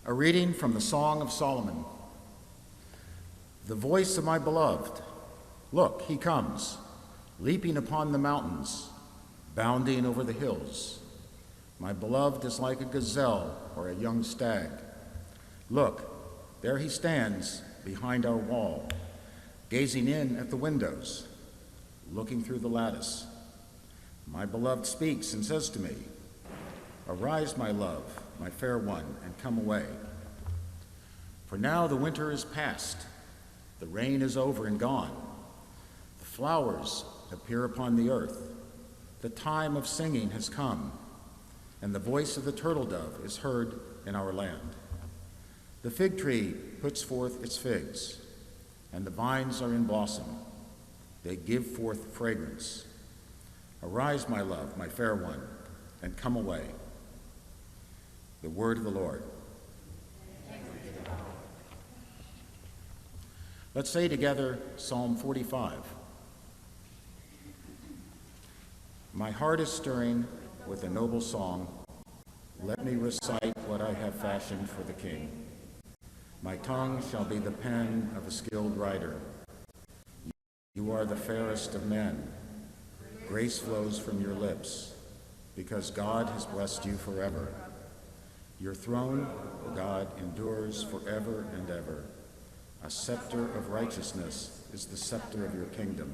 A reading from the Song of Solomon. The voice of my beloved, look, he comes, leaping upon the mountains, bounding over the hills. My beloved is like a gazelle or a young stag. Look, there he stands behind our wall, gazing in at the windows, looking through the lattice. My beloved speaks and says to me, arise, my love, my fair one, and come away. For now the winter is past, the rain is over and gone. The flowers appear upon the earth. The time of singing has come, and the voice of the turtle dove is heard in our land. The fig tree puts forth its figs, and the vines are in blossom. They give forth fragrance. Arise, my love, my fair one, and come away. The word of the Lord. Let's say together Psalm 45. My heart is stirring with a noble song. Let me recite what I have fashioned for the King. My tongue shall be the pen of a skilled writer. You are the fairest of men. Grace flows from your lips, because God has blessed you forever. Your throne, God, endures forever and ever. A scepter of righteousness is the scepter of your kingdom.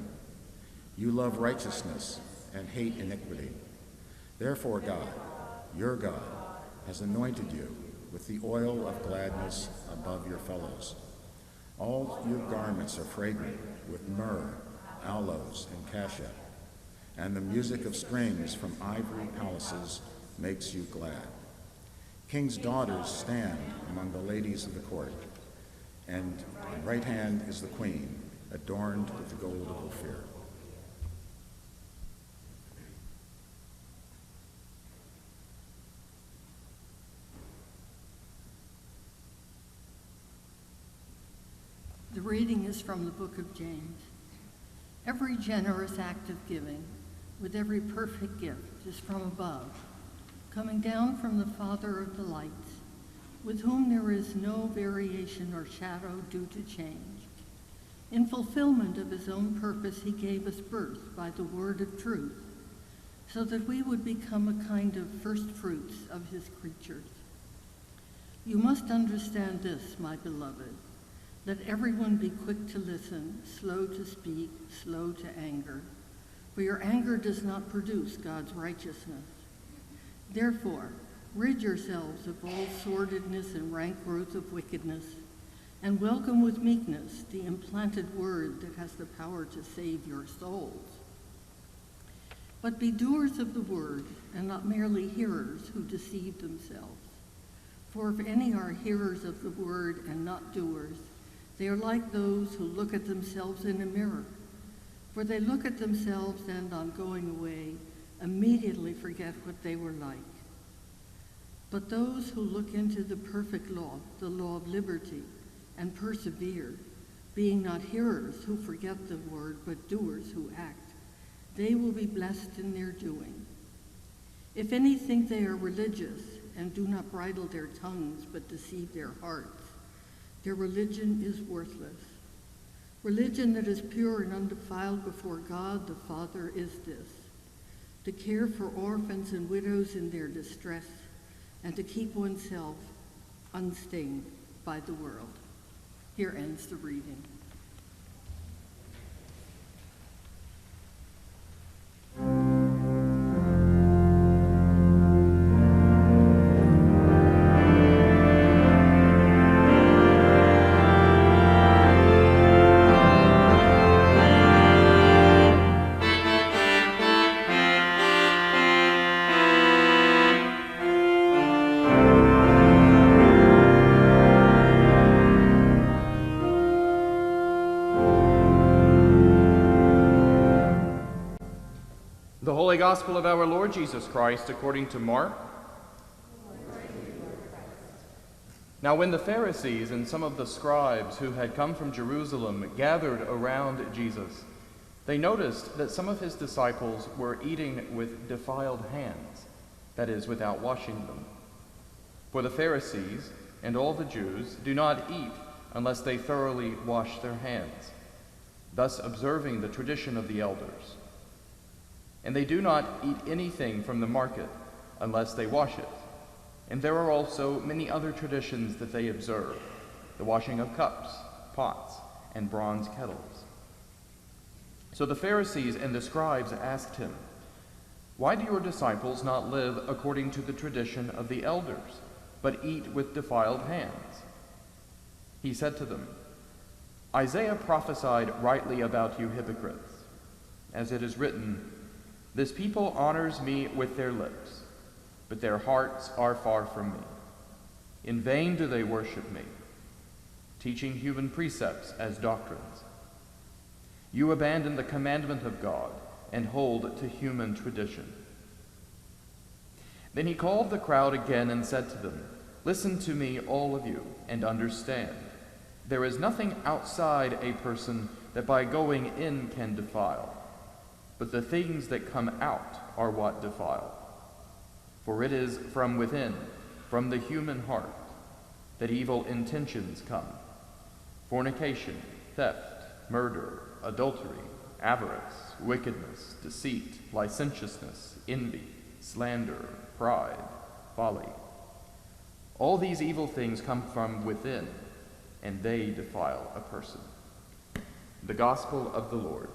You love righteousness and hate iniquity. Therefore God, your God, has anointed you with the oil of gladness above your fellows. All your garments are fragrant with myrrh, aloes, and cassia, and the music of strings from ivory palaces makes you glad. King's daughters stand among the ladies of the court, and at right hand is the queen, adorned with the gold of Ophir. The reading is from the book of James. Every generous act of giving, with every perfect gift, is from above, coming down from the Father of the lights, with whom there is no variation or shadow due to change. In fulfillment of his own purpose, he gave us birth by the word of truth, so that we would become a kind of first fruits of his creatures. You must understand this, my beloved, let everyone be quick to listen, slow to speak, slow to anger, for your anger does not produce God's righteousness. Therefore, rid yourselves of all sordidness and rank growth of wickedness, and welcome with meekness the implanted word that has the power to save your souls. But be doers of the word, and not merely hearers who deceive themselves. For if any are hearers of the word and not doers, they are like those who look at themselves in a mirror. For they look at themselves and, on going away, immediately forget what they were like. But those who look into the perfect law, the law of liberty, and persevere, being not hearers who forget the word, but doers who act, they will be blessed in their doing. If any think they are religious and do not bridle their tongues but deceive their hearts, their religion is worthless. Religion that is pure and undefiled before God the Father is this: to care for orphans and widows in their distress, and to keep oneself unstained by the world. Here ends the reading. The Holy Gospel of our Lord Jesus Christ according to Mark. Now when the Pharisees and some of the scribes who had come from Jerusalem gathered around Jesus, they noticed that some of his disciples were eating with defiled hands, that is, without washing them. For the Pharisees, and all the Jews do not eat unless they thoroughly wash their hands, thus observing the tradition of the elders. And they do not eat anything from the market unless they wash it. And there are also many other traditions that they observe, the washing of cups, pots, and bronze kettles. So the Pharisees and the scribes asked him, "Why do your disciples not live according to the tradition of the elders, but eat with defiled hands?" He said to them, "Isaiah prophesied rightly about you hypocrites, as it is written, 'This people honors me with their lips, but their hearts are far from me. In vain do they worship me, teaching human precepts as doctrines. You abandon the commandment of God and hold to human tradition.'" Then he called the crowd again and said to them, "Listen to me, all of you, and understand. There is nothing outside a person that by going in can defile, but the things that come out are what defile. For it is from within, from the human heart, that evil intentions come: fornication, theft, murder, adultery, avarice, wickedness, deceit, licentiousness, envy, slander, pride, folly. All these evil things come from within, and they defile a person." The Gospel of the Lord.